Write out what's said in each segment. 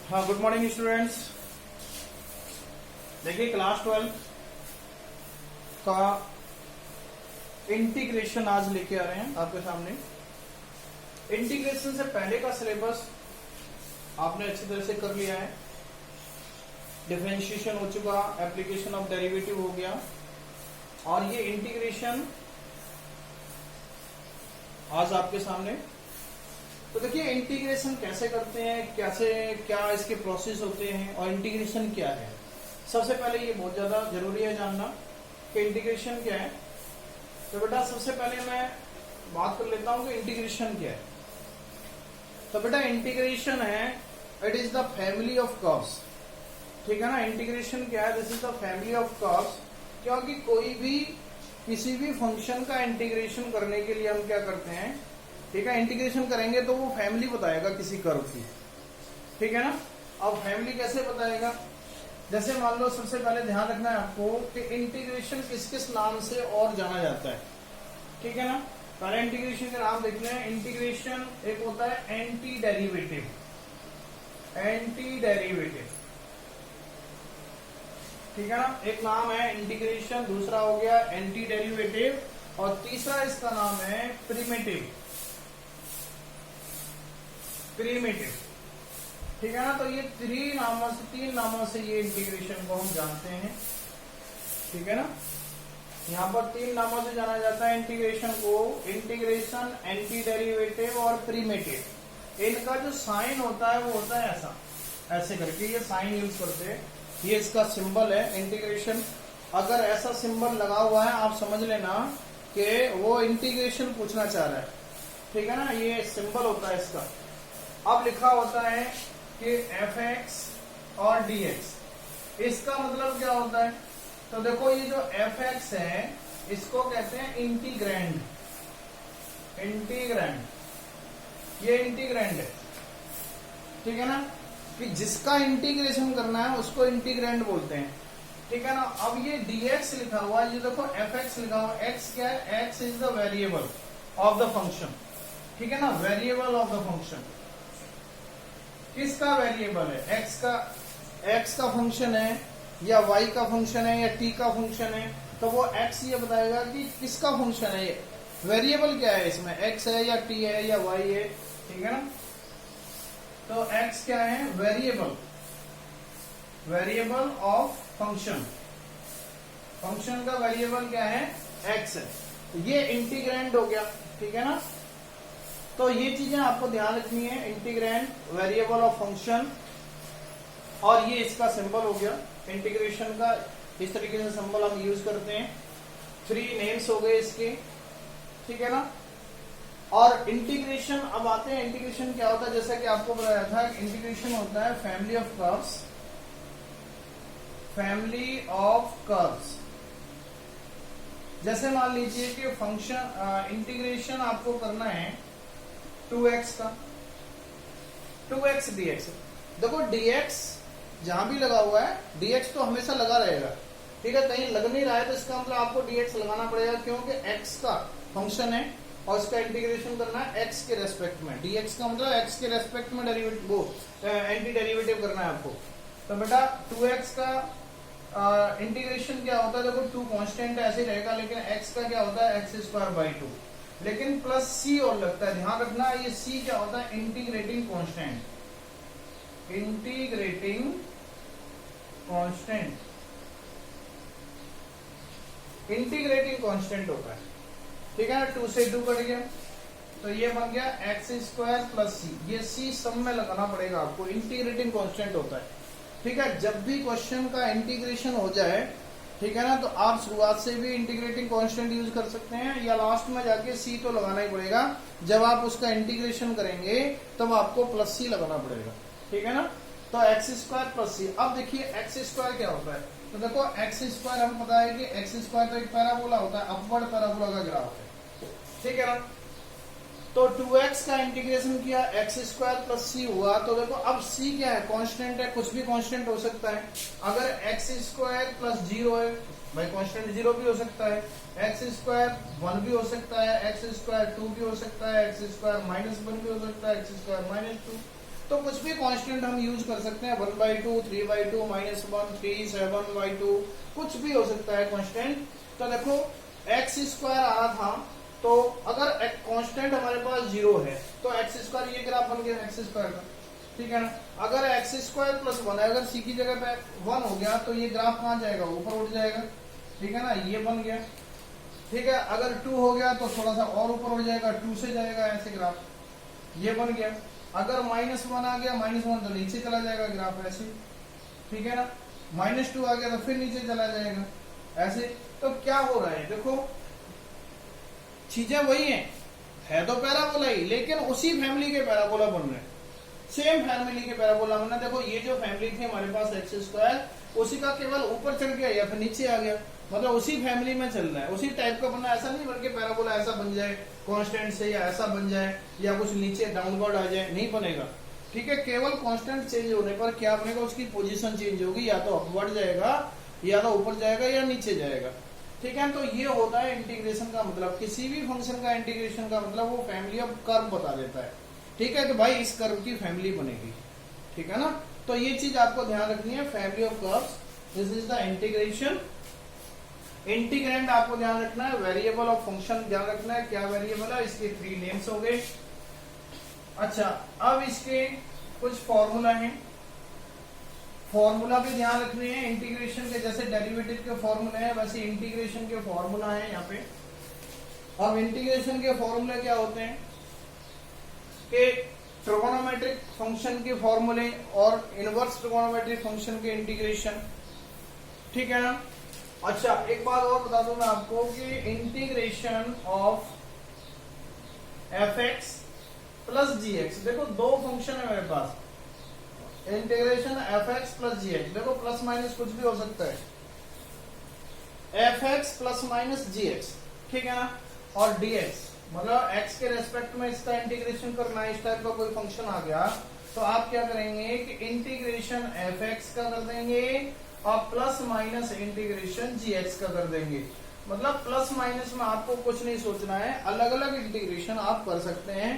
हाँ, good morning students. देखिए class 12 का इंटीग्रेशन आज लेके आ रहे हैं आपके सामने। इंटीग्रेशन से पहले का सिलेबस आपने अच्छी तरह से कर लिया है। डिफरेंशिएशन हो चुका, एप्लीकेशन ऑफ डेरिवेटिव हो गया, और ये इंटीग्रेशन आज आपके सामने। तो देखिए इंटीग्रेशन कैसे करते हैं, कैसे क्या इसके प्रोसेस होते हैं और इंटीग्रेशन क्या है। सबसे पहले ये बहुत ज्यादा जरूरी है जानना कि इंटीग्रेशन क्या है। तो बेटा सबसे पहले मैं बात कर लेता हूं कि इंटीग्रेशन क्या है। तो बेटा इंटीग्रेशन है, it is the family of curves. ठीक है ना। इंटीग्रेशन क्या है, this is the family of curves. क्योंकि कोई भी किसी भी फंक्शन का इंटीग्रेशन करने के लिए हम क्या करते हैं, ठीक है, इंटीग्रेशन करेंगे तो वो फैमिली बताएगा किसी कर्व की। ठीक है ना। अब फैमिली कैसे बताएगा, जैसे मान लो सबसे पहले ध्यान रखना है आपको कि इंटीग्रेशन किस किस नाम से और जाना जाता है। ठीक है ना। पहले इंटीग्रेशन के नाम देख लें। इंटीग्रेशन एक होता है एंटी डेरिवेटिव, एंटी डेरिवेटिव। ठीक है ना। एक नाम है इंटीग्रेशन, दूसरा हो गया एंटी डेरिवेटिव, और तीसरा इसका नाम है प्रिमिटिव, प्रिमिटिव। ठीक है ना। तो ये तीन नामों से ये इंटीग्रेशन को हम जानते हैं। ठीक है ना। यहाँ पर तीन नामों से जाना जाता है इंटीग्रेशन को, इंटीग्रेशन, एंटी डेरिवेटिव और प्रिमिटिव। इनका जो साइन होता है वो होता है ऐसा, ऐसे करके ये साइन यूज करते हैं। ये इसका सिंबल है इंटीग्रेशन। अगर ऐसा सिंबल लगा हुआ है आप समझ लेना कि वो इंटीग्रेशन पूछना चाह रहा है। ठीक है ना। ये सिंबल होता है इसका। अब लिखा होता है कि fx और dx, इसका मतलब क्या होता है। तो देखो ये जो fx है इसको कहते हैं इंटीग्रैंड, इंटीग्रैंड, ये इंटीग्रैंड है। ठीक है ना। कि जिसका इंटीग्रेशन करना है उसको इंटीग्रैंड बोलते हैं। ठीक है ना। अब ये dx लिखा हुआ है, ये देखो fx लिखा हुआ है। x क्या है, x is the variable of the function. ठीक है ना। वेरिएबल ऑफ द फंक्शन, किसका वेरिएबल है, x का फंक्शन है या y का फंक्शन है या t का फंक्शन है। तो वो x ये बताएगा कि किसका फंक्शन है, ये वेरिएबल क्या है, इसमें x है या t है या y है। ठीक है ना। तो x क्या है, variable, variable of function, function का वेरिएबल क्या है, x है। तो ये इंटीग्रैंड हो गया। ठीक है ना। तो ये चीजें आपको ध्यान रखनी है, इंटीग्रैंड, वेरिएबल ऑफ फंक्शन, और ये इसका सिंबल हो गया इंटीग्रेशन का। इस तरीके से सिंबल हम यूज करते हैं। 3 नेम्स हो गए इसके। ठीक है ना। और इंटीग्रेशन, अब आते हैं इंटीग्रेशन क्या होता है। जैसा कि आपको बताया था, इंटीग्रेशन होता है family of curves, family of curves. जैसे मान लीजिए कि फंक्शन इंटीग्रेशन आपको करना है 2x का, 2x dx। देखो dx जहां भी लगा हुआ है, dx तो हमेशा लगा रहेगा। ठीक है। कहीं लग नहीं रहा है तो इसका मतलब आपको dx लगाना पड़ेगा, क्योंकि x का फंक्शन है और इसका इंटीग्रेशन करना है x के रेस्पेक्ट में। dx का मतलब x के रेस्पेक्ट में डेरिवेटिव, वो एंटी डेरिवेटिव करना है आपको। तो बेटा 2x का इंटीग्रेशन क्या होता है, देखो 2 कांस्टेंट ऐसे रहेगा, लेकिन x का क्या होता है, x²/2, लेकिन प्लस c और लगता है। ध्यान रखना ये c क्या होता है, integrating constant, integrating constant, integrating constant होता है। ठीक है ना। 2 से 2 कट गया तो ये बन गया x² + c। ये c सब में लगाना पड़ेगा आपको, इंटीग्रेटिंग कांस्टेंट होता है। ठीक है। जब भी क्वेश्चन का इंटीग्रेशन हो जाए, ठीक है ना, तो आप शुरुआत से भी इंटीग्रेटिंग कांस्टेंट यूज कर सकते हैं, या लास्ट में जाके c तो लगाना ही पड़ेगा। जब आप उसका इंटीग्रेशन करेंगे तब आपको +c लगाना पड़ेगा। ठीक है ना। तो x² + c। अब देखिए x² क्या होता है। तो देखो x² हम पता है कि x² तो एक पैराबोला होता है, अपवर्ड पैराबोला का ग्राफ है। ठीक है ना। तो 2x का इंटीग्रेशन किया, x² + c हुआ। तो देखो अब c क्या है, कांस्टेंट है, कुछ भी कांस्टेंट हो सकता है। अगर x² + 0 है भाई, कांस्टेंट 0 भी हो सकता है, x² 1 भी हो सकता है, x² 2 भी हो सकता है, x² -1 भी हो सकता है, x² -2। तो कुछ भी कांस्टेंट हम यूज कर सकते हैं, 1/2, 3/2, -1, 3, 7/2, कुछ भी हो सकता है कांस्टेंट। तो देखो x² आ रहा था, तो अगर एक कांस्टेंट हमारे पास 0 है तो x², ये ग्राफ बन गया x² का, ठीक है ना। अगर x² + 1 है, अगर c की जगह पे 1 हो गया तो ये ग्राफ कहाँ जाएगा, ऊपर उठ जाएगा, ठीक है ना, ये बन गया, ठीक है। अगर 2 हो गया तो थोड़ा सा और ऊपर उठ जाएगा, 2 से जाएगा ऐसे ग्राफ, ये बन गया। अगर -1 आ गया, -1 तो नीचे चला जाएगा ग्राफ ऐसे, ठीक है ना। -2 आ गया तो फिर नीचे चला जाएगा ऐसे। तो क्या हो रहा है, देखो चीजें वही है तो पैराबोला ही, लेकिन उसी फैमिली के पैराबोला बन रहे हैं, सेम फैमिली के पैराबोला बनना। देखो ये जो फैमिली थी हमारे पास x², उसी का केवल ऊपर चढ़ गया या फिर नीचे आ गया, मतलब उसी फैमिली में चल रहा है, उसी टाइप का बनना। ऐसा नहीं बल्कि पैराबोला ऐसा बन जाए कांस्टेंट से, या ऐसा बन जाए या कुछ नीचे डाउनवर्ड आ जाए, नहीं बनेगा, ठीक है। केवल कांस्टेंट चेंज होने पर क्या बनेगा, उसकी पोजीशन चेंज होगी, या तो अपवर्ड जाएगा, या तो ऊपर जाएगा, या नीचे जाएगा, ठीक है। तो ये होता है इंटीग्रेशन का मतलब, किसी भी फंक्शन का इंटीग्रेशन का मतलब वो फैमिली ऑफ कर्व बता देता है, ठीक है, कि भाई इस कर्व की फैमिली बनेगी, ठीक है ना। तो ये चीज आपको ध्यान रखनी है, family of curves, this is the integration. Integrand आपको ध्यान रखना है, वेरिएबल ऑफ फंक्शन ध्यान रखना है, क्या वेरिएबल है, इसके 3 नेम्स हो गए। अच्छा, अब इसके कुछ फॉर्मूला हैं, फॉर्मूला भी ध्यान रखने हैं इंटीग्रेशन के, जैसे डेरिवेटिव के फॉर्मूला है वैसे इंटीग्रेशन के फॉर्मूला है यहाँ पे। अब इंटीग्रेशन के फॉर्मूले क्या होते हैं कि ट्रिगोनोमेट्रिक फंक्शन के फॉर्मूले और इनवर्स ट्रिगोनोमेट्रिक फंक्शन के इंटीग्रेशन, ठीक है ना। अच्छा, एक बात और बता दूं मैं आपको कि इंटीग्रेशन ऑफ fx + gx, देखो दो फंक्शन है मेरे पास, इंटीग्रेशन fx + gx, देखो प्लस माइनस कुछ भी हो सकता है, fx ± gx, ठीक है ना, और dx, मतलब x के रेस्पेक्ट में इसका इंटीग्रेशन करना है, इस टाइप का कोई फंक्शन आ गया तो आप क्या करेंगे कि इंटीग्रेशन fx का कर देंगे और प्लस माइनस इंटीग्रेशन gx का कर देंगे। मतलब प्लस माइनस में आपको कुछ नहीं सोचना है, अलग अलग इंटीग्रेशन आप कर सकते हैं,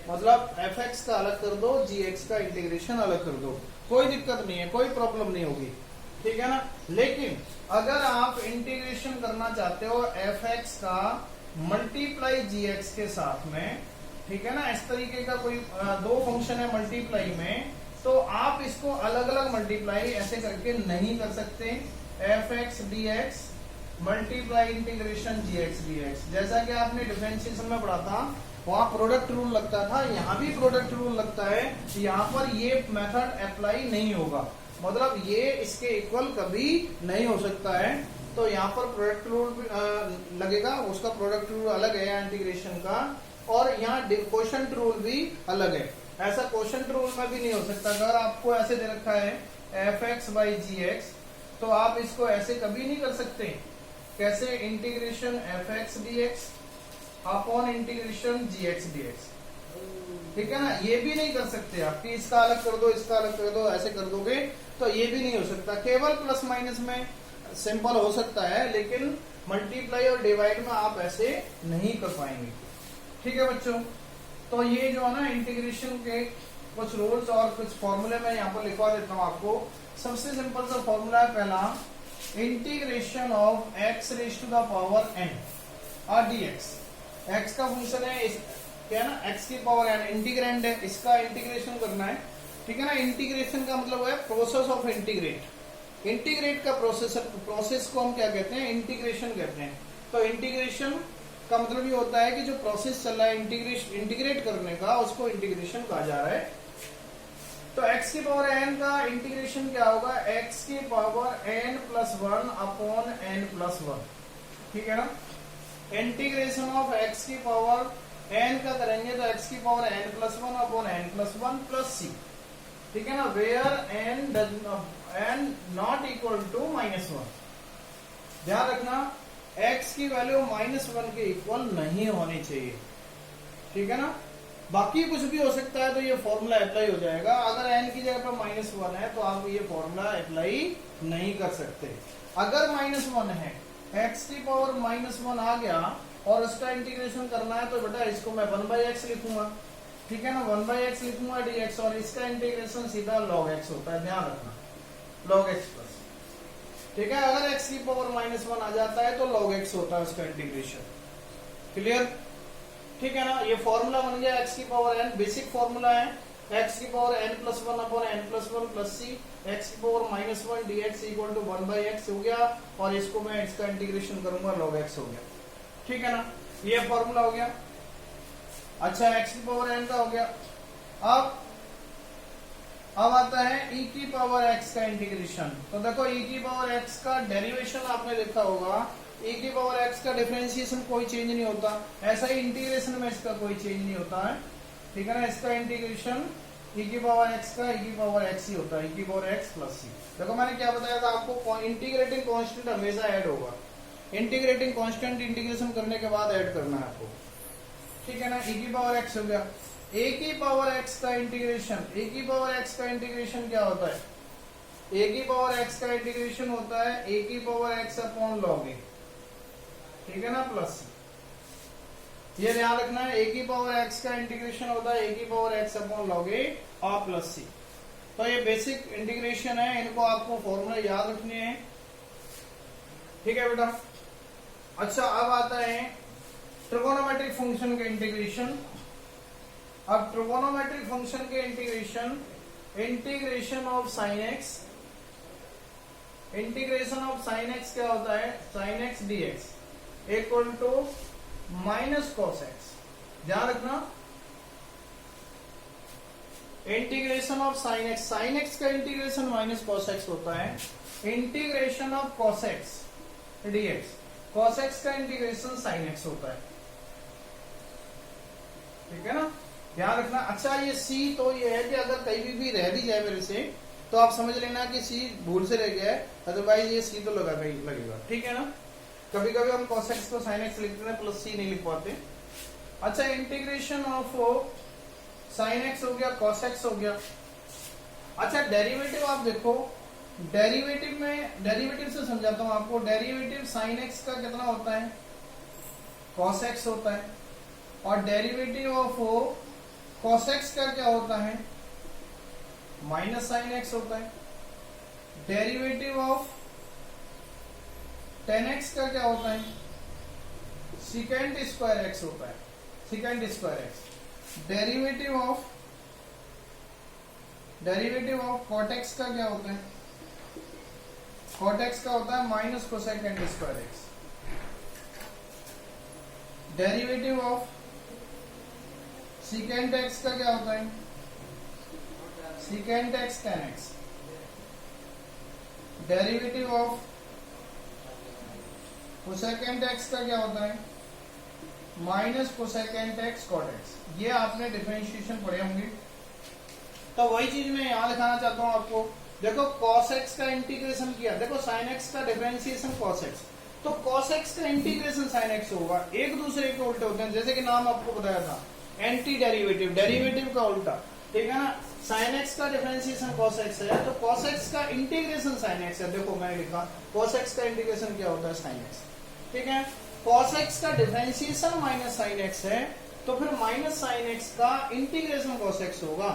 मतलब fx का अलग कर दो, gx का इंटीग्रेशन अलग कर दो, कोई दिक्कत नहीं है, कोई प्रॉब्लम नहीं होगी, ठीक है ना। लेकिन अगर आप इंटीग्रेशन करना चाहते हो fx का मल्टीप्लाई gx के साथ में, ठीक है ना, इस तरीके का कोई दो फंक्शन है मल्टीप्लाई में, तो आप इसको अलग अलग मल्टीप्लाई ऐसे करके नहीं कर सकते। fx dx multiply integration gx dx, जैसा कि आपने डिफरेंशिएशन में पढ़ा था, वहां प्रोडक्ट रूल लगता था, यहाँ भी प्रोडक्ट रूल लगता है, यहाँ पर ये मेथड अप्लाई नहीं होगा, मतलब ये इसके इक्वल कभी नहीं हो सकता है। तो यहाँ पर प्रोडक्ट रूल लगेगा, उसका प्रोडक्ट रूल अलग है इंटीग्रेशन का, और यहाँ क्वोशंट रूल भी अलग है। ऐसा क्वोशंट रूल में भी नहीं हो सकता। अगर आपको ऐसे दे रखा है fx/gx, तो आप इसको ऐसे कभी नहीं कर सकते, कैसे, integration fx dx upon integration gx dx, ठीक है ना, ये भी नहीं कर सकते आप कि इसका अलग कर दो, इसका अलग कर दो, ऐसे कर दोगे तो ये भी नहीं हो सकता। केवल प्लस माइनस में सिंपल हो सकता है, लेकिन मल्टीप्लाई और डिवाइड में आप ऐसे नहीं कर पाएंगे, ठीक है बच्चों। तो ये जो है ना इंटीग्रेशन के कुछ रूल्स और कुछ फॉर्मूले मैं यहाँ पर लिखवा देता हूँ आपको। सबसे सिंपल सा फॉर्मूला है पहला, इंटीग्रेशन ऑफ x⁻n और dx, x का फंक्शन है क्या ना, x⁻n इंटीग्रेंड है, इसका इंटीग्रेशन करना है, ठीक है ना। इंटीग्रेशन का मतलब है प्रोसेस ऑफ इंटीग्रेट, इंटीग्रेट का प्रोसेस को हम क्या कहते हैं, इंटीग्रेशन कहते हैं। तो इंटीग्रेशन का मतलब ये होता है कि जो प्रोसेस चल रहा है इंटीग्रेट करने का, उसको इंटीग्रेशन कहा जा रहा है। तो x⁻n का इंटीग्रेशन क्या होगा, x⁻n + 1 अपॉन n+1, ठीक है ना। इंटीग्रेशन ऑफ x⁻n का करेंगे तो x⁻n + 1 अपॉन n+1 + c, ठीक है ना, where n not equal to -1। ध्यान रखना x की वैल्यू -1 के इक्वल नहीं होनी चाहिए, ठीक है ना। बाकी कुछ भी हो सकता है तो ये फॉर्मूला अप्लाई हो जाएगा। अगर n की जगह पर -1 है तो आप ये फॉर्मूला अप्लाई नहीं कर सकते। अगर -1 है, x की पावर -1 आ गया और इसका इंटीग्रेशन करना है तो बेटा इसको मैं 1/x लिखूंगा, ठीक है ना, 1/x लिखूंगा dx, और इसका इंटीग्रेशन सीधा log x होता है, ध्यान रखना, log x प्लस। ठीक है, अगर x की पावर -1 आ जाता है तो log x होता है उसका इंटीग्रेशन। क्लियर? ठीक है ना, ये फॉर्मूला बन गया x की पावर n, बेसिक फॉर्मूला है x की power n+1 upon n+1 plus c, x की power -1 dx equal to 1/x हो गया, और इसको मैं इसका इंटीग्रेशन करूंगा log x हो गया। ठीक है ना, ये फॉर्मूला हो गया। अच्छा, x की पावर n का हो गया। अब आता है e की पावर x का इंटीग्रेशन। तो देखो e की पावर x का डेरिवेशन आपने देखा होगा, e की पावर x का डिफरेंशिएशन कोई चेंज नहीं होता, ऐसा ही इंटीग्रेशन में इसका कोई चेंज नहीं होता है। ठीक है ना, इसका इंटीग्रेशन e की पावर x का e की पावर x ही होता है, e की पावर x प्लस c। देखो मैंने क्या बताया था आपको, इंटीग्रेटिंग कांस्टेंट हमेशा ऐड होगा, इंटीग्रेटिंग कांस्टेंट इंटीग्रेशन करने के बाद ऐड करना है आपको। ठीक है ना, e की पावर x हो गया, a की पावर x का इंटीग्रेशन, a की पावर x का इंटीग्रेशन क्या होता है, a की पावर x का इंटीग्रेशन होता है a की power x upon log a। ठीक है ना, प्लस c। ये ध्यान रखना है, a की पावर x का इंटीग्रेशन होता है a की power x upon log a और प्लस c। तो ये बेसिक इंटीग्रेशन है, इनको आपको फॉर्मूला याद रखने हैं। ठीक है बेटा। अच्छा, अब आता है ट्रिगोनोमेट्रिक फंक्शन के इंटीग्रेशन। अब ट्रिगोनोमेट्रिक फंक्शन के integration, integration of sine X, integration of sine X क्या होता है, sine X dx equal to minus cos X. ध्यान रखना, इंटीग्रेशन ऑफ साइन एक्स का इंटीग्रेशन माइनस कॉस एक्स होता है, integration of cos X dx, cos X का integration sine X होता है। ठीक है ना, ध्यान रखना। अच्छा, ये c तो ये है कि अगर कहीं भी रह भी जाए मेरे से तो आप समझ लेना कि c भूल से रह गया है, अदरवाइज ये c तो लगेगा। ठीक है ना, कभी कभी हम cos x को sin x लिखते हैं, प्लस c नहीं लिख पाते। अच्छा, इंटीग्रेशन ऑफ sin x हो गया, cos x हो गया। अच्छा, डेरिवेटिव आप देखो, डेरिवेटिव में, डेरिवेटिव से समझाता हूं आपको, डेरिवेटिव sin x का कितना होता है, cos x होता है, और डेरिवेटिव ऑफ cos x का क्या होता है, माइनस sin x होता है। डेरिवेटिव ऑफ tan x का क्या होता है, secant स्क्वायर x होता है, secant square x। Derivative of cot x का क्या होता है, cot x का होता है minus cosecant square x। Derivative of secant x का क्या होता है, secant x tan x। Derivative of cosecant x का क्या होता है, minus cosecant x cot x। ये आपने डिफरेंशिएशन पढ़े होंगे, तो वही चीज मैं यहां दिखाना चाहता हूं आपको। देखो cos x का इंटीग्रेशन किया, देखो sin x का डिफरेंशिएशन cos x, तो cos x का इंटीग्रेशन sin x होगा, एक दूसरे के उल्टे होते हैं, जैसे कि नाम आपको बताया था एंटी डेरिवेटिव, डेरिवेटिव का उल्टा। ठीक है ना, sin x का डिफरेंशिएशन cos x है, तो cos x का इंटीग्रेशन sin x है। देखो मैंने लिखा cos x का इंटीग्रेशन क्या होता है, sin x। ठीक है, cos x का डिफरेंशिएशन माइनस sin x है, तो फिर माइनस sin x का इंटीग्रेशन cos x होगा,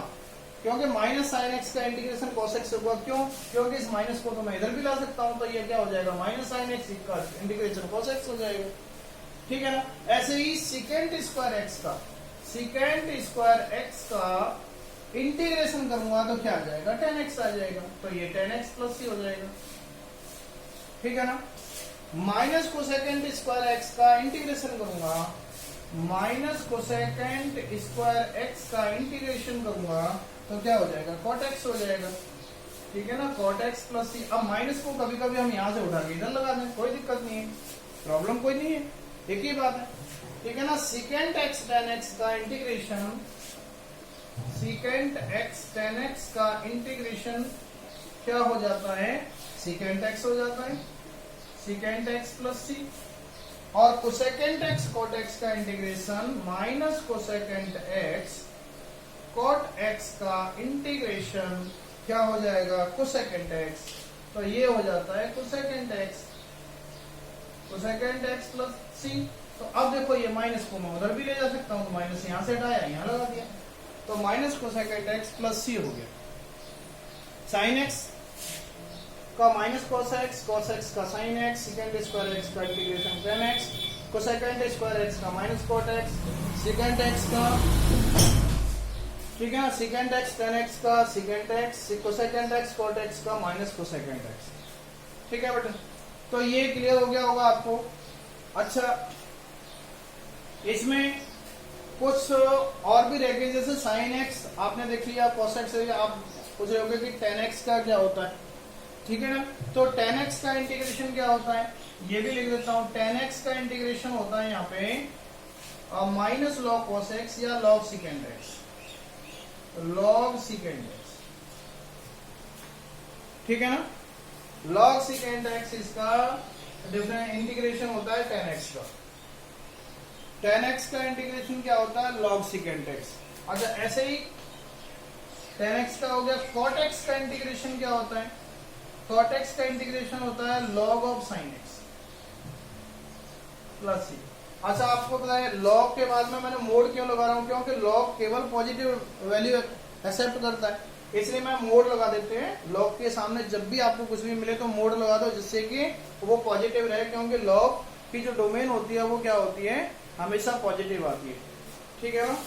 क्योंकि माइनस sin x का इंटीग्रेशन cos x होगा। क्यों? क्योंकि इस माइनस को तो मैं इधर भी ला सकता हूं, तो ये क्या हो जाएगा, माइनस sin x का इंटीग्रेशन cos x हो जाएगा। ठीक है ना, ऐसे ही secant स्क्वायर x का, secant स्क्वायर x का इंटीग्रेशन करूंगा तो क्या आ जाएगा, tan x आ जाएगा, तो ये tan x प्लस c हो जाएगा। ठीक है ना, माइनस कोसेकेंट स्क्वायर x का इंटीग्रेशन करूंगा, माइनस कोसेकेंट स्क्वायर x का इंटीग्रेशन करूंगा तो क्या हो जाएगा, cot x हो जाएगा। ठीक है ना, cot x प्लस c। अब माइनस को कभी कभी हम यहां से उठा के इधर लगा दें, कोई दिक्कत नहीं है, प्रॉब्लम कोई नहीं है, एक ही बात है। ठीक है ना, secant x tan x का integration, secant x tan x का इंटीग्रेशन क्या हो जाता है, secant x हो जाता है, secant x प्लस c। और कोसेकेंट x cot x का integration minus cosecant x cot x का इंटीग्रेशन क्या हो जाएगा, कोसेकेंट x। तो ये हो जाता है cosecant x, cosecant x plus c। तो अब देखो ये माइनस को मैं उधर भी ले जा सकता हूं, तो माइनस यहां से हटाया, यहां लगा दिया, तो minus cosecant X plus C हो गया। साइन एक्स का माइनस cos x का sin x, secant square X का integration tan x, cosecant square X का minus cot x, secant X का, ठीक है ना, सेकेंड एक्स tan x का secant X, cosecant X cot x का माइनस कोसेकेंड एक्स। ठीक है बेटा, तो ये क्लियर हो गया होगा आपको। अच्छा, इसमें कुछ और भी रह गए, जैसे साइन एक्स आपने देख लिया, cos x से आप पूछ रहे होंगे कि tan x का क्या होता है, ठीक है ना। तो tan x का इंटीग्रेशन क्या होता है, ये भी लिख देता हूं। tan x का इंटीग्रेशन होता है यहाँ पे माइनस log cos x या log secant x, log secant x, ठीक है ना। log secant x इसका डिफरेंट इंटीग्रेशन होता है tan x का। tan x का इंटीग्रेशन क्या होता है, log secant x। अच्छा, ऐसे ही tan x का हो गया। cot x का इंटीग्रेशन क्या होता है, cot x का इंटीग्रेशन होता है log of sin x plus C. अच्छा, आपको पता है log के बाद में मैंने मोड क्यों लगा रहा हूं, क्योंकि log केवल पॉजिटिव वैल्यू एक्सेप्ट करता है, इसलिए मैं मोड लगा देते हैं। log के सामने जब भी आपको कुछ भी मिले तो मोड लगा दो, जिससे कि वो पॉजिटिव रहे, क्योंकि log की जो डोमेन होती है वो क्या होती है, हमेशा पॉजिटिव आती है। ठीक है ना,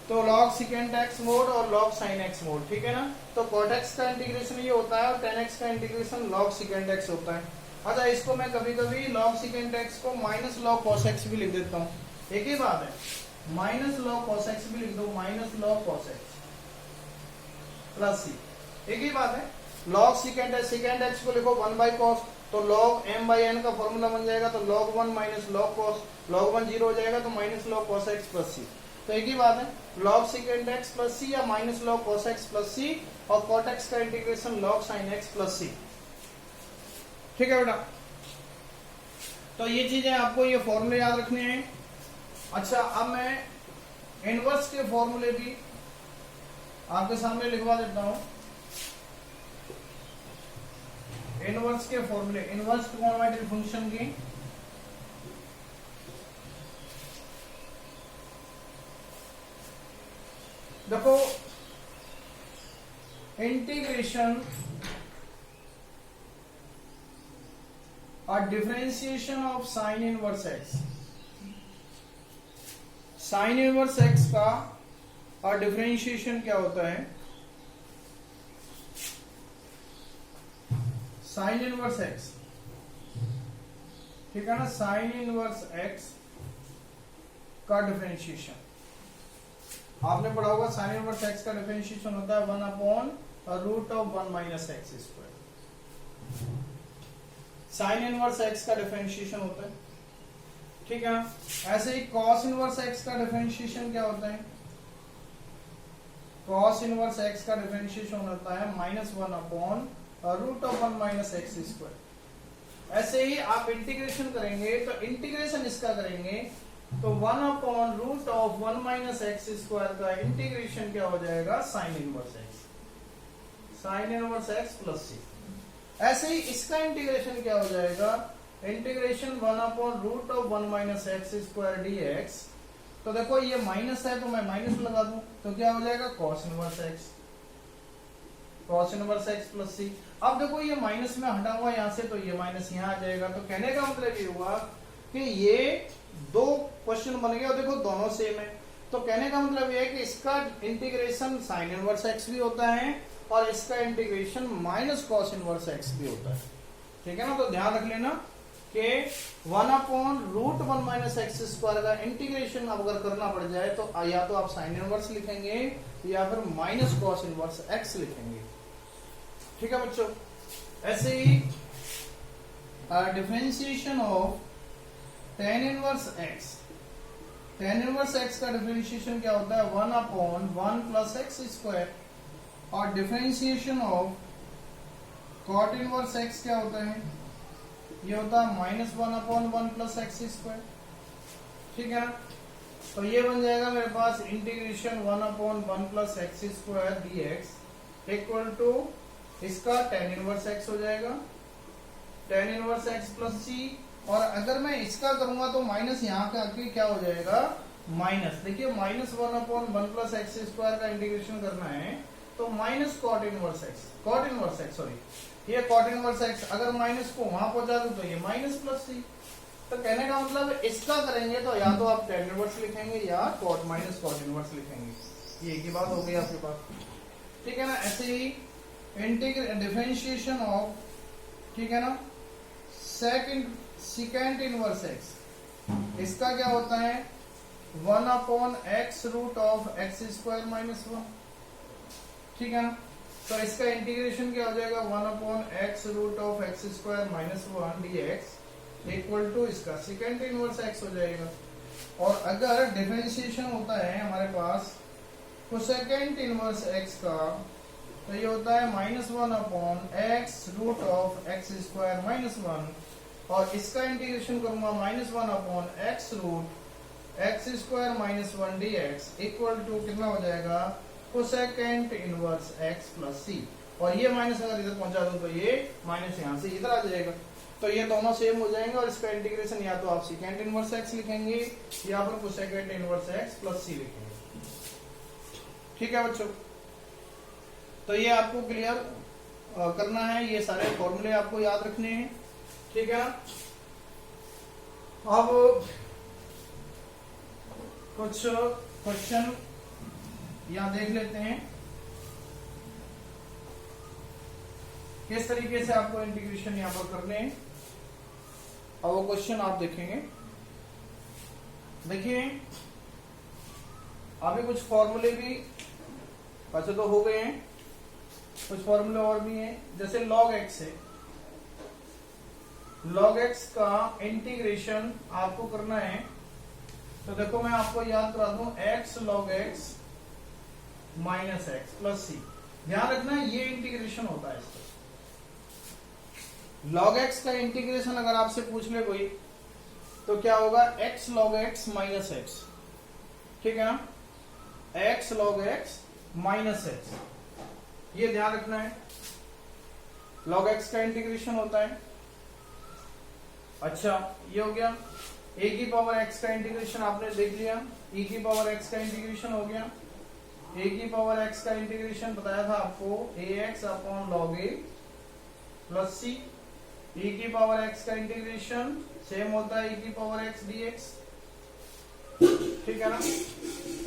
तो log secant x मोड और log sin x मोड, ठीक है ना। तो cot x का इंटीग्रेशन ये होता है और tan x का इंटीग्रेशन log secant x होता है। अच्छा, इसको मैं कभी कभी log secant x को माइनस log cos x भी लिख देता हूँ, एक ही बात है, माइनस log cos x भी लिख दो, minus log cos x plus C, एक ही बात है। log secant x को लिखो 1 by cos, तो log m by n का फॉर्मूला बन जाएगा, तो log 1 minus log cos, log 1 0 हो जाएगा, तो minus log cos x plus C. तो एक ही बात है, log secant x plus C या minus log cos x plus सी, और cot x का integration log sin x plus C. ठीक है बेटा, तो ये चीजें आपको ये फॉर्मूले याद रखने हैं। अच्छा, अब मैं इनवर्स के फॉर्मूले भी आपके सामने लिखवा देता हूं। इनवर्स के फॉर्मूले, इनवर्स ट्रिगोनोमेट्रिक फंक्शन की देखो, इंटीग्रेशन और differentiation of sine inverse X, sine inverse X का और डिफरेंशिएशन क्या होता है, साइन इनवर्स एक्स, ठीक है ना, साइन इनवर्स एक्स का डिफरेंशिएशन आपने पढ़ा होगा। साइन इनवर्स एक्स का डिफरेंशिएशन होता है 1 upon root of 1 minus X square. Sine inverse X का डिफरेंशिएशन होता है, ठीक है। ऐसे ही कॉस इनवर्स एक्स का डिफरेंशिएशन क्या होता है, कॉस इनवर्स एक्स का डिफरेंशिएशन होता है -1 upon root of 1 minus X square. ऐसे ही आप इंटीग्रेशन करेंगे, तो इंटीग्रेशन इसका करेंगे तो 1 upon root of 1 minus X square का इंटीग्रेशन क्या हो जाएगा, sine inverse X, sine inverse x plus C. ऐसे ही इसका इंटीग्रेशन क्या हो जाएगा, integration 1 upon root of 1 minus X square DX. तो देखो ये माइनस है, तो मैं माइनस लगा दूं, तो क्या हो जाएगा, cos inverse X, cos inverse x plus C. अब देखो ये माइनस में हटा हुआ यहां से, तो ये माइनस यहां आ जाएगा। तो कहने का मतलब ये हुआ कि ये दो क्वेश्चन बन गए और देखो दोनों सेम है। तो कहने का मतलब ये है कि इसका इंटीग्रेशन साइन इनवर्स एक्स भी होता है और इसका integration minus cos inverse x भी होता है, ठीक है ना। तो ध्यान रख लेना कि 1 upon root 1 minus X square का इंटीग्रेशन अगर करना पड़ जाए तो या तो आप साइन इनवर्स लिखेंगे या फिर माइनस कॉस इनवर्स एक्स लिखेंगे, ठीक है बच्चों। ऐसे ही differentiation of tan inverse x, tan inverse x का डिफरेंशिएशन क्या होता है, 1 अपॉन 1 प्लस एक्स स्क्वायर, और differentiation of cot inverse x क्या होता है, ये होता है -1 अपॉन 1 प्लस एक्स स्क्वायर, ठीक है ना। तो ये बन जाएगा मेरे पास integration 1 upon 1 plus X square dx equal to इसका tan इनवर्स x हो जाएगा, tan इनवर्स x प्लस सी। और अगर मैं इसका करूंगा तो माइनस यहाँ का आके क्या हो जाएगा, माइनस, देखिए माइनस 1/1 प्लस एक्स स्क्वायर का इंटीग्रेशन करना है तो minus cot inverse X sorry ये कॉट इनवर्स एक्स, अगर माइनस को वहां पहुंचा दूं तो ये माइनस प्लस सी। तो कहने का मतलब इसका करेंगे तो या तो आप टेन इनवर्स लिखेंगे या कॉट माइनस कॉट इनवर्स लिखेंगे, ये एक ही बात हो गई आपके पास, ठीक है ना। ऐसे ही डिफरेंशिएशन ऑफ, ठीक है ना, सेकेंड इनवर्स एक्स, इसका क्या होता है 1/x root of x square minus 1, ठीक है ना। तो इसका इंटीग्रेशन क्या हो जाएगा 1/x root of x square minus 1 dx equal to इसका सेकेंड इनवर्स एक्स हो जाएगा। और अगर डिफरेंशिएशन होता है हमारे पास कोसेकेंट इनवर्स एक्स का, तो ये होता है -1/x root of x square minus 1, और इसका इंटीग्रेशन करूंगा -1/x root x square minus 1 dx equal to कितना हो जाएगा कोसेकेंट इनवर्स एक्स प्लस सी। और ये माइनस अगर इधर पहुंचा दूं तो ये माइनस यहां से इधर आ जाएगा, तो ये दोनों सेम हो जाएंगे। और इसका इंटीग्रेशन या तो आप सेकेंड इनवर्स एक्स लिखेंगे या फिर कोसेकेंट इनवर्स एक्स प्लस सी लिखेंगे, ठीक है बच्चों। तो ये आपको क्लियर करना है, ये सारे फॉर्मूले आपको याद रखने हैं, ठीक है ना। अब कुछ क्वेश्चन यहां देख लेते हैं किस तरीके से आपको इंटीग्रेशन यहां पर करने हैं। अब वो क्वेश्चन आप देखेंगे, देखिए अभी कुछ फॉर्मूले भी वैसे तो हो गए हैं, कुछ फॉर्मूले और भी हैं, जैसे log x है, log x का इंटीग्रेशन आपको करना है। तो देखो मैं आपको याद करा दूं x log x minus X plus C, ध्यान रखना ये इंटीग्रेशन होता है इसका। log x का इंटीग्रेशन अगर आपसे पूछ ले कोई तो क्या होगा x log x minus x, ठीक है ना, x log x minus x, ये ध्यान रखना है। log x का इंटीग्रेशन होता है। अच्छा ये हो गया, e की पावर x का इंटीग्रेशन आपने देख लिया, e की पावर x का इंटीग्रेशन हो गया, a की पावर x का इंटीग्रेशन बताया था आपको ax upon log a plus c, e की पावर x का इंटीग्रेशन सेम होता है e की पावर x dx, ठीक है ना।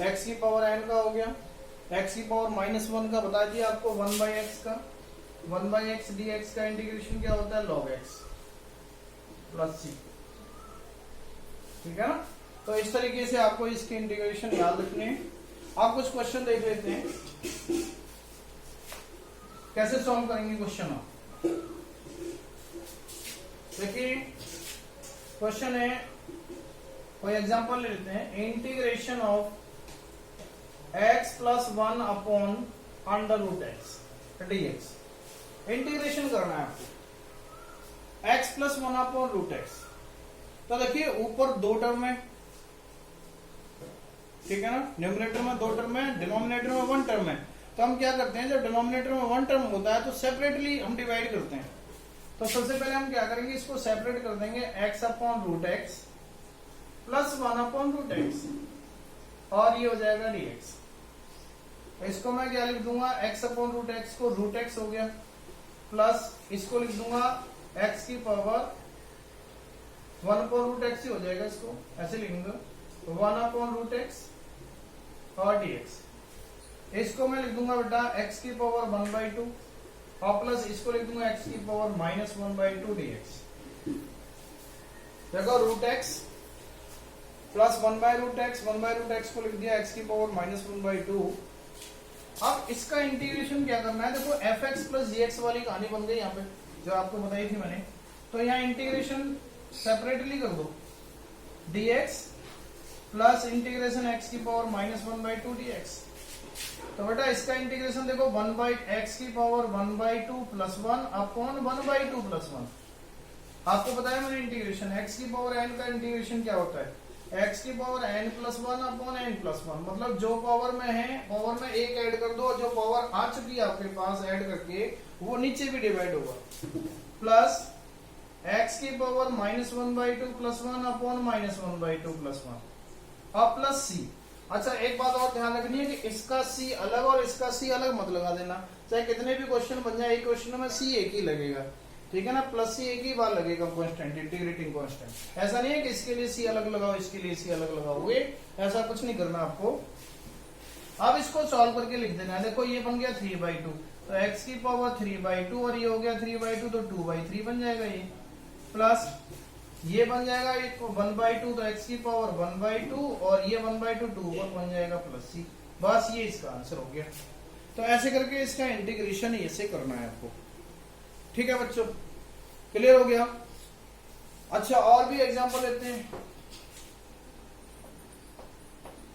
x की पावर n का हो गया, x की पावर -1 का बता दिया आपको 1/x का, 1/x dx का इंटीग्रेशन क्या होता है log x प्लस सी, ठीक है ना। तो इस तरीके से आपको इसके इंटीग्रेशन याद रखने हैं। आप कुछ क्वेश्चन देख लेते हैं कैसे सॉल्व करेंगे क्वेश्चन। आप देखिए क्वेश्चन है, कोई एग्जांपल ले लेते हैं, integration of x plus 1 upon under root x dx, integration करना है आपको x plus 1 upon root x. तो देखिए ऊपर दो टर्म है, ठीक है ना, न्यूमरेटर में 2 टर्म है, डिनोमिनेटर में 1 टर्म है। तो हम क्या करते हैं, जब डिनोमिनेटर में 1 टर्म होता है तो सेपरेटली हम डिवाइड करते हैं। तो सबसे पहले हम क्या करेंगे, इसको सेपरेट कर देंगे x upon root x plus 1 upon root x, और ये हो जाएगा dx। इसको मैं क्या लिख दूंगा, x अपॉन रूट एक्स को रूट एक्स हो गया, प्लस इसको लिख दूंगा x की पावर 1 अपॉन रूट एक्स ही हो जाएगा, इसको ऐसे लिखूंगा 1 अपॉन रूट एक्स और dx। इसको मैं लिख दूंगा बेटा x की पावर 1/2 और प्लस इसको लिख दूंगा x की पावर -1/2 dx। देखो रूट x प्लस 1/√x को लिख दिया x की पावर -1/2। अब इसका इंटीग्रेशन क्या करना है, देखो fx प्लस gx वाली कहानी बन गई यहाँ पे जो आपको बताई थी मैंने। तो यहाँ इंटीग्रेशन सेपरेटली कर दो, dx प्लस इंटीग्रेशन x की पावर -1/2 dx। तो बेटा इसका इंटीग्रेशन देखो 1/x की पावर 1/2 प्लस 1 अपॉन 1/2 प्लस 1। आपको बताया मैंने इंटीग्रेशन x की पावर n का इंटीग्रेशन क्या होता है, x की power n plus 1 upon n plus 1। मतलब जो पावर में है पावर में एक ऐड कर दो, जो पावर आ चुकी है आपके पास ऐड करके वो नीचे भी डिवाइड होगा, प्लस x की पावर -1/2 प्लस 1 अपॉन -1/2 प्लस 1। और प्लस सी। अच्छा एक बात और ध्यान रखनी है कि इसका सी अलग और इसका सी अलग मत लगा देना, चाहे कितने भी क्वेश्चन बन जाए एक क्वेश्चन में सी एक ही लगेगा, ठीक है ना, प्लस सी एक ही बार लगेगा कांस्टेंट, इंटीग्रेटिंग कांस्टेंट। ऐसा नहीं है कि इसके लिए सी अलग लगाओ इसके लिए सी अलग लगाओगे, ऐसा कुछ नहीं करना आपको। अब इसको सॉल्व करके लिख देना है। देखो ये बन गया 3/2, तो x की पावर 3/2 और ये हो गया 3/2 तो 2/3 बन जाएगा ये, प्लस ये बन जाएगा 1/2 तो x की पावर 1/2 और ये 1/2 2 बन जाएगा प्लस सी। बस ये इसका आंसर हो गया। तो ऐसे करके इसका इंटीग्रेशन ऐसे करना है आपको, ठीक है बच्चों, क्लियर हो गया। अच्छा और भी एग्जांपल लेते हैं,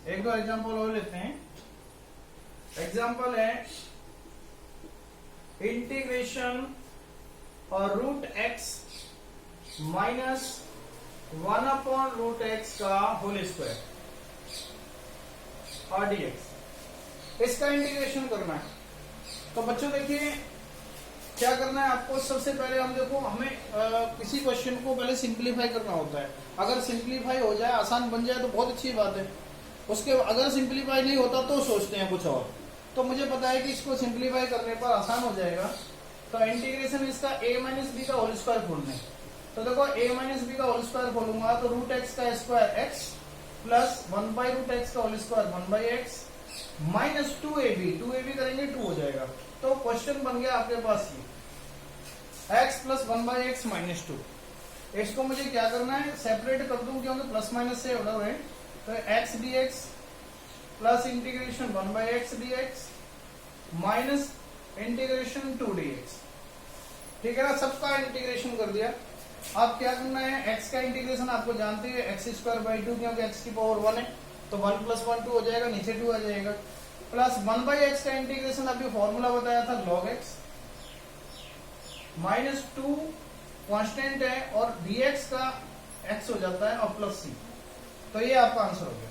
एक दो एग्जांपल और लेते हैं। एग्जांपल है इंटीग्रेशन और रूट एक्स माइनस 1/√x का होल स्क्वायर और dx, इसका इंटीग्रेशन करना है। तो बच्चों देखिए क्या करना है आपको, सबसे पहले हम देखो हमें किसी क्वेश्चन को पहले सिंप्लीफाई करना होता है। अगर सिंप्लीफाई हो जाए, आसान बन जाए तो बहुत अच्छी बात है। उसके अगर सिंप्लीफाई नहीं होता तो सोचते हैं कुछ और। तो मुझे पता है कि इसको सिंप्लीफाई करने पर आसान हो जाएगा। तो इंटीग्रेशन इसका a माइनस बी का होल स्क्वायर खोलना है। तो देखो a माइनस बी का होल स्क्वायर खोलूंगा तो रूट एक्स का स्क्वायर x प्लस 1/√x का whole square 1/x minus 2ab करेंगे 2 हो जाएगा। तो क्वेश्चन बन गया आपके पास ये x प्लस 1/x माइनस 2। इसको मुझे क्या करना है, सेपरेट कर दूं क्योंकि प्लस माइनस से ऑर्डर है। तो x dx plus integration 1/x dx minus integration 2 dx, ठीक है ना, सबका इंटीग्रेशन कर दिया। अब क्या करना है, x का इंटीग्रेशन आपको जानते हैं x²/2 क्योंकि x की पावर 1 है तो 1 + 1 2 हो जाएगा, नीचे 2 आ जाएगा, प्लस 1/x का इंटीग्रेशन अभी फॉर्मूला बताया था log x माइनस 2 कांस्टेंट है और dx का x हो जाता है और प्लस c। तो ये आपका आंसर हो गया।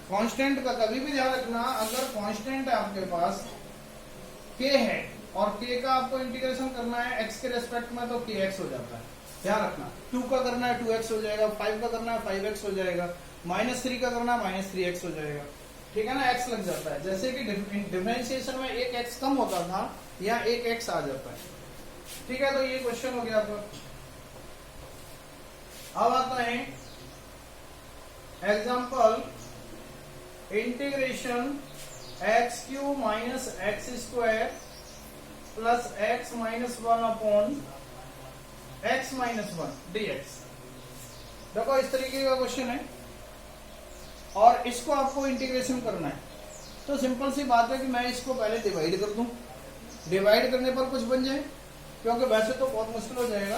कांस्टेंट का कभी भी ध्यान रखना, अगर कांस्टेंट है आपके पास k है और k का आपको इंटीग्रेशन करना है x के रेस्पेक्ट में तो kx हो जाता है, ध्यान रखना। 2 का करना है 2x हो जाएगा, 5 का करना है 5x हो जाएगा, -3 का करना है -3x हो जाएगा, ठीक है ना, x लग जाता है। जैसे कि डिफरेंशिएशन में एक x कम होता था या एक x आ जाता है, ठीक है। तो ये क्वेश्चन हो गया आपका। अब आता है example integration x³ minus x² plus x minus 1/x minus 1 dx। देखो इस तरीके का क्वेश्चन है और इसको आपको इंटीग्रेशन करना है। तो सिंपल सी बात है कि मैं इसको पहले डिवाइड कर दूं, डिवाइड करने पर कुछ बन जाए, क्योंकि वैसे तो बहुत मुश्किल हो जाएगा।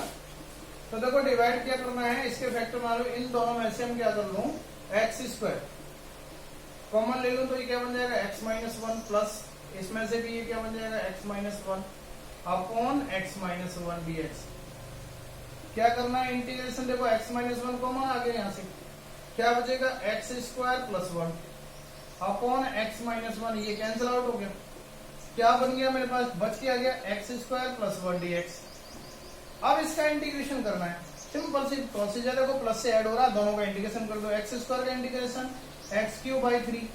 तो देखो डिवाइड क्या करना है, इसके फैक्टर मानो, इन दोनों में से हम क्या कर लूं, x² कॉमन ले लूं तो ये क्या बन जाएगा x माइनस 1 प्लस इसमें से भी ये क्या बन जाएगा x minus 1 upon x minus 1 dx। क्या करना है इंटीग्रेशन, देखो x माइनस 1 कॉमन आ गया, यहाँ से क्या बचेगा x² plus 1 upon x minus 1, ये कैंसिल आउट हो गया। क्या बन गया मेरे पास, बच के आ गया x² प्लस 1 dx। अब इसका इंटीग्रेशन करना है, सिंपल सी प्रोसीजर है, को प्लस से ऐड हो रहा है, दोनों का इंटीग्रेशन कर दो। x² का इंटीग्रेशन x³/3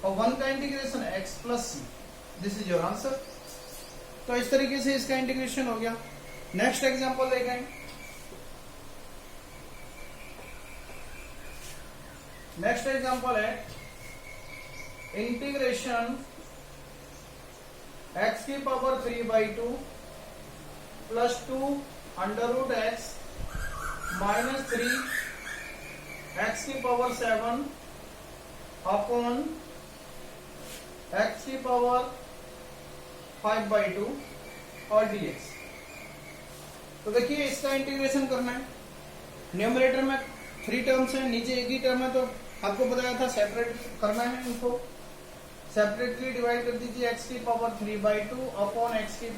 और 1 का integration x plus c, this is your answer. तो इस तरीके से इसका इंटीग्रेशन हो गया। नेक्स्ट एग्जांपल देखें। नेक्स्ट एग्जांपल है integration x³ plus 2√x minus 3x⁷ upon x⁵ और dx। तो देखिए इसका इंटीग्रेशन करना है। न्यूमरेटर में 3 टर्म्स है, नीचे एक ही टर्म है, तो आपको बताया था सेपरेट करना है, इनको सेपरेटली डिवाइड कर दीजिए। x⁵ upon x⁵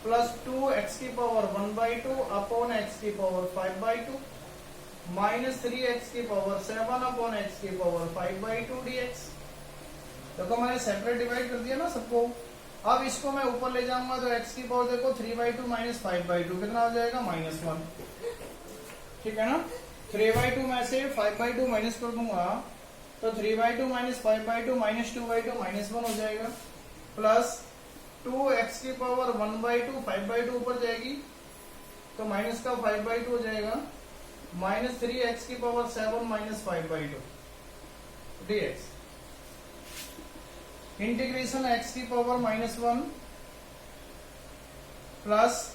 plus 2x⁵ upon x⁵ minus 3x⁷ upon x⁵ dx। देखो मैंने सेपरेट डिवाइड कर दिया ना सबको। अब इसको मैं ऊपर ले जाऊंगा तो x⁵ देखो 3/2 माइनस 5/2 कितना हो जाएगा -1, ठीक है ना। 3/2 में से 5/2 माइनस कर दूंगा तो 3/2 माइनस 5/2 माइनस 2/2 माइनस 1 हो जाएगा, प्लस 2x की पावर 1/2 5/2 ऊपर जाएगी तो माइनस का 5/2 हो जाएगा, माइनस 3x की power 7 minus 5/2 dx, integration x की पावर -1 प्लस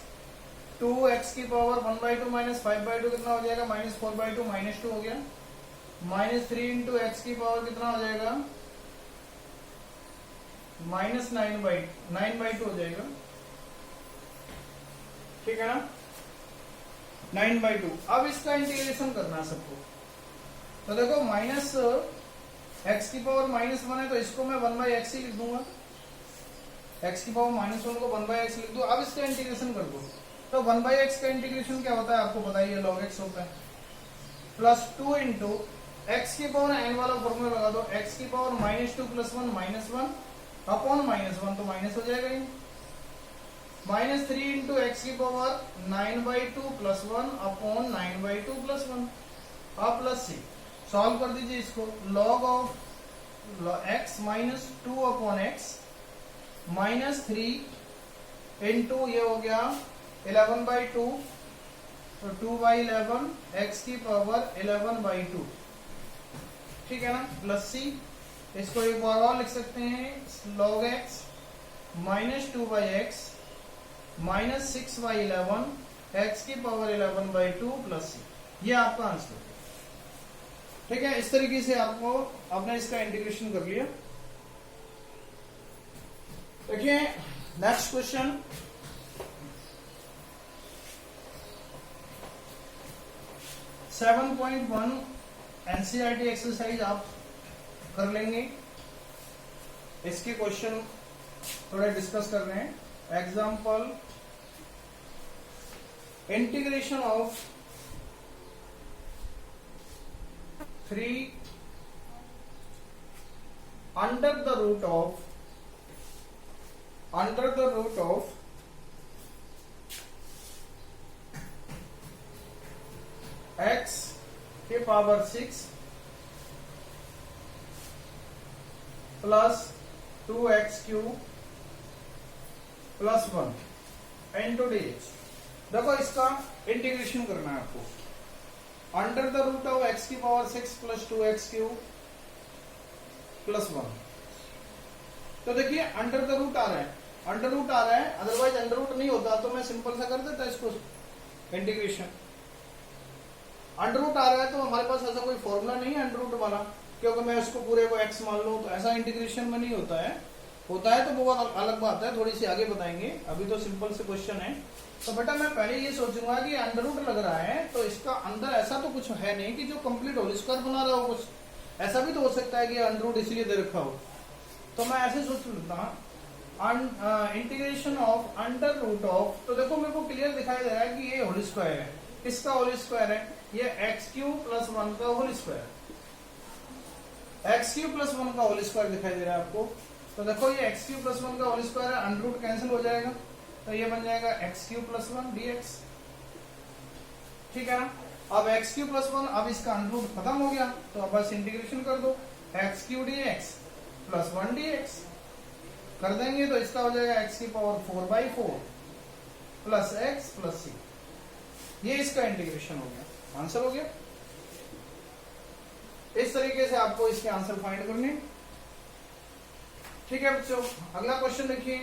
2x की पावर 1/2 माइनस 5/2 कितना हो जाएगा, -4/2 -2 हो गया, -3 इंटू एक्स की पावर कितना हो जाएगा, -9/2 हो जाएगा, ठीक है ना, 9/2। अब इसका इंटीग्रेशन करना है सबको, तो देखो माइनस एक्स की पावर -1 है तो इसको मैं 1/x ही लिख दूंगा, एक्स की पावर -1 को 1/x लिख दो। अब इसका इंटीग्रेशन कर दो तो 1/x का इंटीग्रेशन क्या होता है आपको पता ही है, log x होता है, प्लस 2 इंटू एक्स की पावर n वाला फॉर्मूला लगा दो, x की पावर -2 + 1 -1 अपॉन -1 तो माइनस हो जाएगा ही, -3 इंटू एक्स की पावर 9/2 + 1 अपॉन 9/2 + 1, अब प्लस c सॉल्व कर दीजिए इसको, log of x -2 upon x -3 into ये हो गया 11/2 तो 2/11 x की पावर 11/2, ठीक है ना, प्लस c, इसको एक बार और लिख सकते हैं, log x -2/x -6/11 x की पावर 11/2 प्लस c, ये आपका आंसर है, ठीक है। इस तरीके से आपको आपने इसका इंटीग्रेशन कर लिया। देखिए next question, seven 7.1 NCERT exercise आप कर लेंगे, इसके क्वेश्चन थोड़ा डिस्कस कर रहे हैं। Example, integration of 3 under the root of x के power 6 plus 2x³ plus 1 into dx। देखो इसका इंटीग्रेशन करना है आपको, under the root of x की पावर 6 प्लस 2x³ प्लस 1। तो देखिए अंडर द रूट आ रहा है, अंडर रूट आ रहा है, अदरवाइज अंडर रूट नहीं होता तो मैं सिंपल सा कर देता इसको इंटीग्रेशन। अंडर रूट आ रहा है तो हमारे पास ऐसा कोई फॉर्मूला नहीं है अंडर रूट वाला, क्योंकि मैं उसको पूरे को x मान लूं तो ऐसा इंटीग्रेशन में नहीं होता है, होता है तो वो अलग बात है, थोड़ी सी आगे बताएंगे, अभी तो सिंपल से क्वेश्चन है। तो बेटा मैं पहले ये सोचूंगा कि अंडर रूट लग रहा है तो इसका अंदर ऐसा तो कुछ है नहीं कि जो कंप्लीट होल स्क्वायर बना रहा हो, कुछ ऐसा भी तो हो सकता है कि अंडर रूट इसलिए दे रखा हो, तो मैं ऐसे सोच लेता हूँ integration of under root of, तो देखो मेरे को क्लियर दिखाई दे रहा है कि ये होल स्क्वायर है, किसका होल स्क्वायर है, ये x³ + 1 का होल स्क्वायर, x³ + 1 का होल स्क्वायर दिखाई दे रहा है आपको। तो देखो ये x³ + 1 का होल स्क्वायर है, अंडर रूट कैंसिल हो जाएगा तो ये बन जाएगा x³ + 1 dx, ठीक है ना। अब x³ + 1, अब इसका अंडर रूट खत्म हो गया तो अब बस इंटीग्रेशन कर दो, x³ dx + 1 dx कर देंगे तो इसका हो जाएगा x की power 4/4 plus x plus c, ये इसका इंटीग्रेशन हो गया, आंसर हो गया। इस तरीके से आपको इसके आंसर फाइंड करने, ठीक है बच्चों। अगला क्वेश्चन देखिए,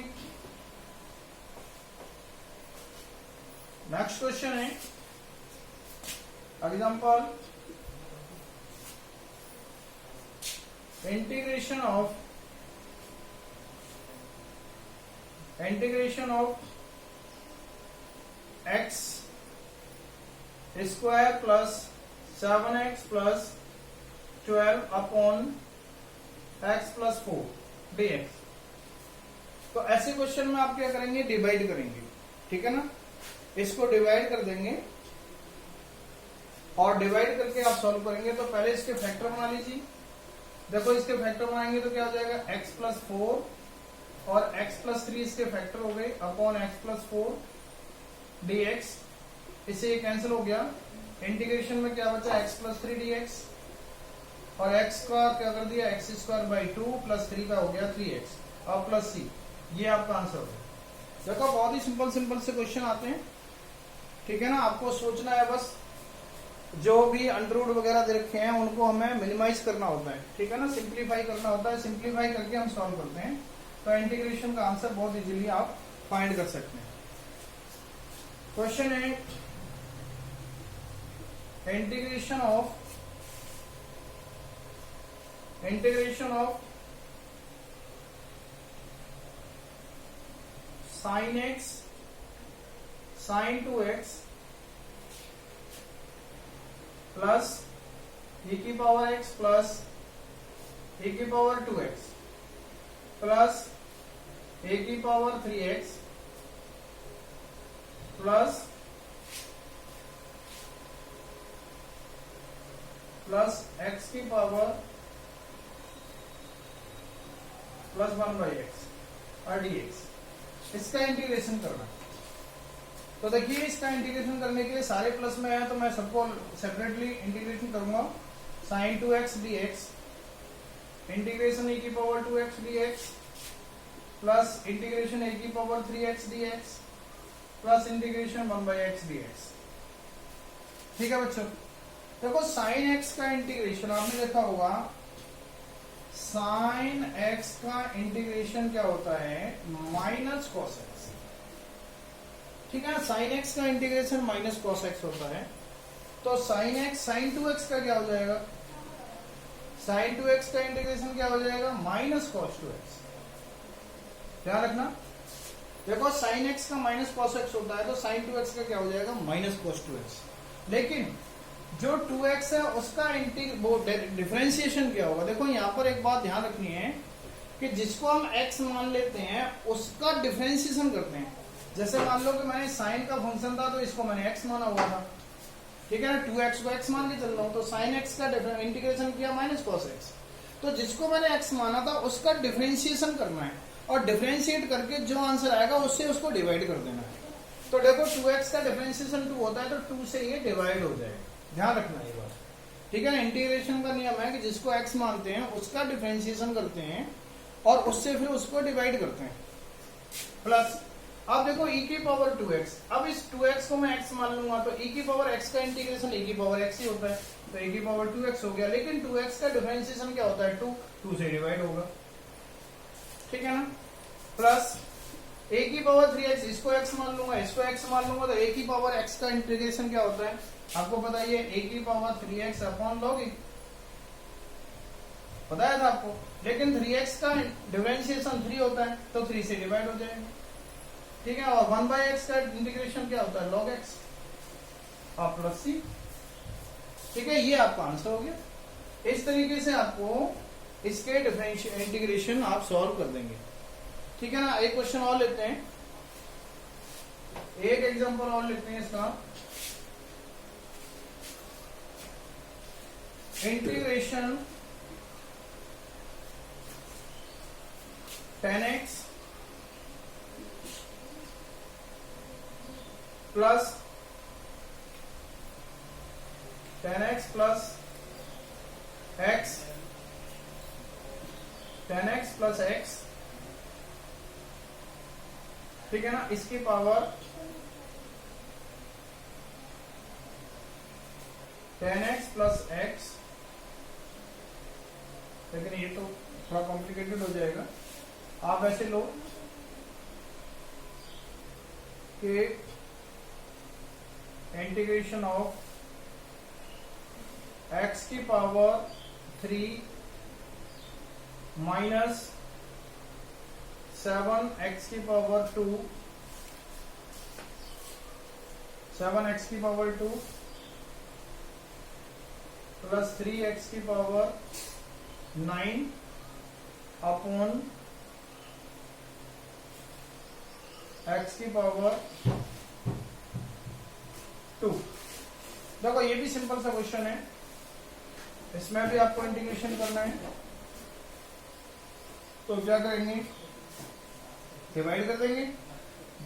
नेक्स्ट क्वेश्चन है example, integration of x² plus 7x plus 12 upon x plus 4 dx। तो ऐसे क्वेश्चन में आप क्या करेंगे, डिवाइड करेंगे, ठीक है ना, इसको डिवाइड कर देंगे और डिवाइड करके आप सॉल्व करेंगे। तो पहले इसके फैक्टर बना लीजिए, देखो इसके फैक्टर बनाएंगे तो क्या हो जाएगा, x प्लस 4 और x प्लस 3 इसके फैक्टर हो गए अपॉन x प्लस 4 dx, इससे ये कैंसिल हो गया इंटीग्रेशन में क्या बचा, x प्लस 3dx, और x का क्या कर दिया, एक्स स्क्वायर बाई 2 प्लस 3 का हो गया 3x और प्लस c। ये आपका आंसर होगा। देखो बहुत ही सिंपल सिंपल से क्वेश्चन आते हैं, ठीक है ना। आपको सोचना है बस, जो भी अंडरवुड वगैरह दे रखे हैं उनको हमें मिनिमाइज करना होता है, ठीक है ना, सिंप्लीफाई करना होता है, सिंप्लीफाई करके हम सॉल्व करते हैं, तो इंटीग्रेशन का आंसर बहुत इजीली आप फाइंड कर सकते हैं। क्वेश्चन है integration of sin x sin 2x plus e की पावर x प्लस e की पावर 2x प्लस a की पावर 3x प्लस x की पावर प्लस 1/x और dx, इसका इंटीग्रेशन करना। तो देखिए इसका इंटीग्रेशन करने के लिए सारे प्लस में है तो मैं सबको सेपरेटली इंटीग्रेशन करूंगा। sin 2x dx integration e की power 2x dx plus integration a की power 3x dx plus integration 1/x dx। ठीक है बच्चों, देखो sin x का इंटीग्रेशन आपने देखा होगा, sin x का इंटीग्रेशन क्या होता है, माइनस cos x, ठीक है ना। sin x का इंटीग्रेशन माइनस cos x होता है, तो sin x sin 2x का क्या हो जाएगा, sin 2x का इंटीग्रेशन क्या हो जाएगा, माइनस cos 2x। ध्यान रखना, देखो sin x का माइनस cos x होता है तो sin 2x का क्या हो जाएगा, माइनस cos 2x। लेकिन जो 2x है उसका वो डिफरेंशिएशन क्या होगा। देखो यहाँ पर एक बात ध्यान रखनी है कि जिसको हम x मान लेते हैं उसका डिफरेंशिएशन करते हैं। जैसे मान लो कि मैंने साइन का फंक्शन था तो इसको मैंने x माना हुआ था, ठीक है ना, 2x को x मान के चल रहा हूं, तो sin x का इंटीग्रेशन किया माइनस cos x। तो जिसको मैंने x माना था उसका डिफरेंशिएशन करना है, और डिफरेंशिएट करके जो आंसर आएगा उससे उसको डिवाइड कर देना है। तो देखो 2x का डिफरेंशिएशन 2 होता है तो 2 से ये डिवाइड हो जाएगा, ध्यान रखना ये बात, ठीक है ना। इंटीग्रेशन का नियम है कि जिसको x मानते हैं उसका डिफरेंशिएशन करते हैं और उससे फिर उसको डिवाइड करते हैं। प्लस अब देखो e की पावर 2x, अब इस 2x को मैं x मान लूंगा तो e की पावर x का इंटीग्रेशन e की पावर x ही होता है, तो e की पावर 2x हो गया। लेकिन 2x का डिफरेंशिएशन क्या होता है, 2 से डिवाइड होगा, ठीक है ना। प्लस a की पावर 3x, इसको x मान लूंगा, इसको x मान लूंगा, तो a की पावर x का इंटीग्रेशन क्या होता है, आपको पता ही है, a की power 3x upon log e, बताया था आपको। लेकिन 3x का डिफरेंशिएशन 3 होता है तो 3 से डिवाइड हो जाएगा, ठीक है। और 1/x का इंटीग्रेशन क्या होता है, log x और प्लस c, ठीक है। ये आपका आंसर हो गया। इस तरीके से आपको इसके डिफरेंशियल इंटीग्रेशन आप सॉल्व कर देंगे, ठीक है ना। एक क्वेश्चन और लेते हैं, एक एग्जांपल और लेते हैं इसका। Integration tan x plus tan x plus x, tan x plus x, ठीक है ना, इसकी power tan x plus x। लेकिन ये तो थोड़ा कॉम्प्लिकेटेड हो जाएगा, आप ऐसे लो कि इंटीग्रेशन ऑफ x की पावर 3 माइनस 7x की पावर 2, 7x की पावर 2 प्लस 3x की पावर 9 अपॉन x की पावर 2। देखो ये भी सिंपल सा क्वेश्चन है, इसमें भी आपको इंटीग्रेशन करना है, तो क्या करेंगे, डिवाइड कर देंगे।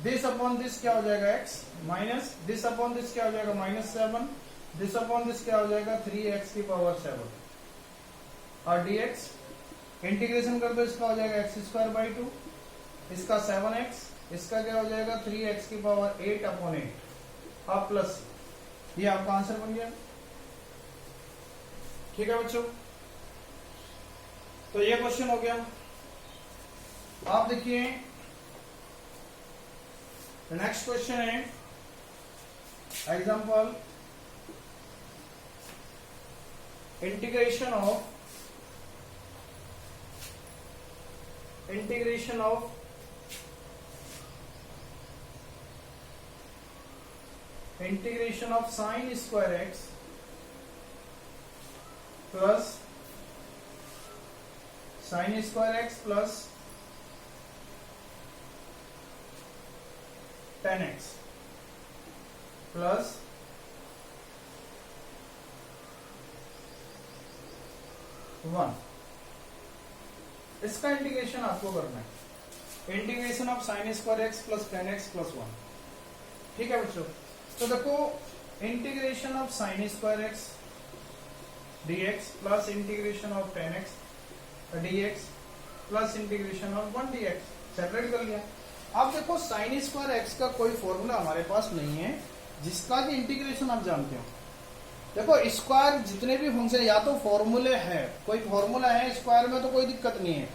दिस अपॉन दिस क्या हो जाएगा x, minus this upon this क्या हो जाएगा, -7 दिस अपॉन दिस क्या हो जाएगा 3x की पावर 7 और dx इंटीग्रेशन कर दो, इसका हो जाएगा x²/2, इसका 7x, इसका क्या हो जाएगा 3x की पावर 8/8 और प्लस ये आपका आंसर बन गया। ठीक है बच्चों, तो ये क्वेश्चन हो गया। आप देखिए नेक्स्ट क्वेश्चन है example integration of sin square x plus sin square x plus tan x plus one. इसका इंटीग्रेशन आपको करना है, integration of sin square x plus tan x plus 1। ठीक है बच्चों, तो देखो integration of sin square x dx plus integration of tan x dx plus integration of 1 dx separate कर लिया। अब देखो sin स्क्वायर एक्स का कोई फॉर्मूला हमारे पास नहीं है जिसका कि इंटीग्रेशन आप जानते हो। देखो स्क्वायर जितने भी फंक्शन या तो फॉर्मूले है, कोई फॉर्मूला है स्क्वायर में तो कोई दिक्कत नहीं है।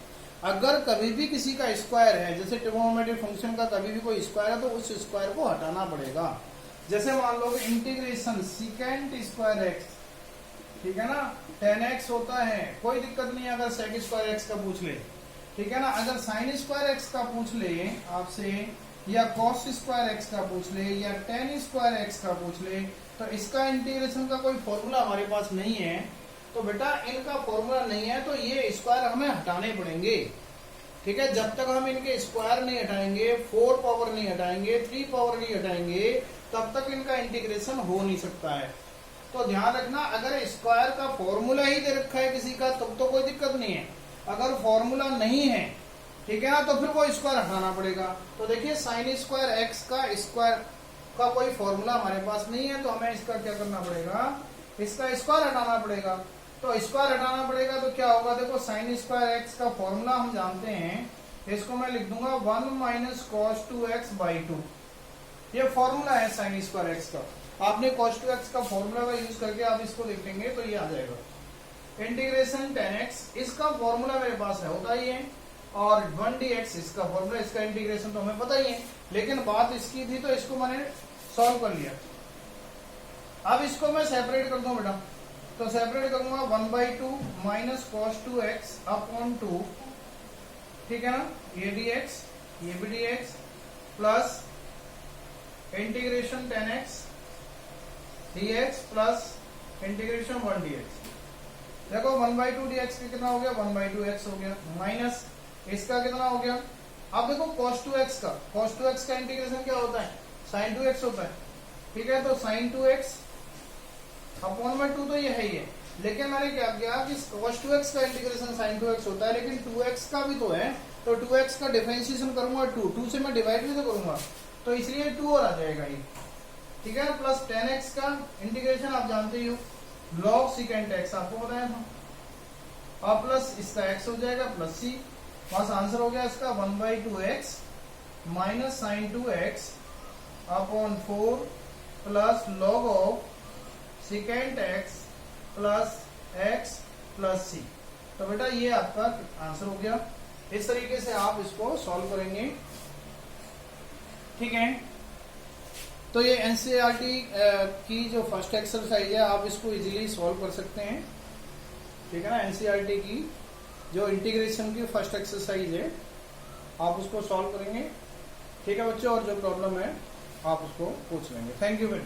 अगर कभी भी किसी का स्क्वायर है, जैसे ट्रिगोनोमेट्रिक फंक्शन का कभी भी कोई स्क्वायर है, तो उस स्क्वायर को हटाना पड़ेगा। जैसे मान लो इंटीग्रेशन सेकेंड स्क्वायर एक्स, ठीक है ना, tan x होता है, कोई दिक्कत नहीं है अगर सेक स्क्वायर एक्स का पूछ ले, ठीक है ना। अगर साइन स्क्वायर एक्स का पूछ ले आपसे, या कॉस स्क्वायर एक्स का पूछ ले, या tan स्क्वायर एक्स का पूछ ले, तो इसका इंटीग्रेशन का कोई फॉर्मूला हमारे पास नहीं है। तो बेटा इनका फॉर्मूला नहीं है तो ये स्क्वायर हमें हटाने पड़ेंगे। ठीक है, जब तक हम इनके स्क्वायर नहीं हटाएंगे, 4 पावर नहीं हटाएंगे, 3 पावर नहीं हटाएंगे, तब तक इनका इंटीग्रेशन हो नहीं सकता है। तो ध्यान रखना, अगर स्क्वायर का फॉर्मूला ही दे रखा है किसी का तब तो कोई दिक्कत नहीं है। अगर फॉर्मूला नहीं है, ठीक है ना, तो फिर वो स्क्वायर हटाना पड़ेगा। तो देखिए साइन स्क्वायर एक्स का स्क्वायर का कोई फॉर्मूला हमारे पास नहीं है, तो हमें इसका क्या करना पड़ेगा, इसका स्क्वायर हटाना पड़ेगा। तो स्क्वायर हटाना पड़ेगा तो क्या होगा, देखो साइन स्क्वायर एक्स का फॉर्मूला हम जानते हैं, इसको मैं लिख दूंगा 1 माइनस cos 2x/2। ये फॉर्मूला है साइन स्क्वायर एक्स का। आपने cos 2x का फॉर्मूला का यूज करके आप इसको लिखेंगे तो ये आ जाएगा। इंटीग्रेशन tan x, इसका फॉर्मूला मेरे पास है, होता ही है, और 1 dx इसका फॉर्मूला, इसका इंटीग्रेशन तो हमें पता ही है, लेकिन बात इसकी थी तो इसको मैंने सॉल्व कर लिया। अब इसको मैं सेपरेट कर दूं बेटा, तो सेपरेट करूंगा 1/2 माइनस cos 2x/2, ठीक है ना, ये dx ये भी dx plus integration tan x dx plus integration 1 dx। देखो 1/2 dx का कितना हो गया, 1/2x हो गया, माइनस इसका कितना हो गया। अब देखो cos 2x का इंटीग्रेशन क्या होता है, sin 2x होता है, ठीक है। तो sin 2x अपॉन में 2 तो ये है ही है, लेकिन मैंने क्या किया कि cos 2x का इंटीग्रेशन sin 2x होता है, लेकिन 2x का भी तो है, तो 2x का डिफरेंशिएशन करूंगा 2 से मैं डिवाइड भी तो करूंगा, तो इसलिए 2 और आ जाएगा ये, ठीक है। प्लस tan x का इंटीग्रेशन आप जानते ही हो, log secant x आपको बताया था, और प्लस इसका x हो जाएगा प्लस c, बस आंसर हो गया इसका 1/2x minus sine 2x upon 4 plus log of secant x plus x plus c। तो बेटा ये आपका आंसर हो गया। इस तरीके से आप इसको सॉल्व करेंगे, ठीक है। तो ये एनसीईआरटी की जो फर्स्ट एक्सरसाइज है, आप इसको इजीली सॉल्व कर सकते हैं, ठीक है ना। एनसीईआरटी की जो इंटीग्रेशन की फर्स्ट एक्सरसाइज है, आप उसको सॉल्व करेंगे, ठीक है बच्चों। और जो प्रॉब्लम है आप उसको पूछ लेंगे। थैंक यू बेटा।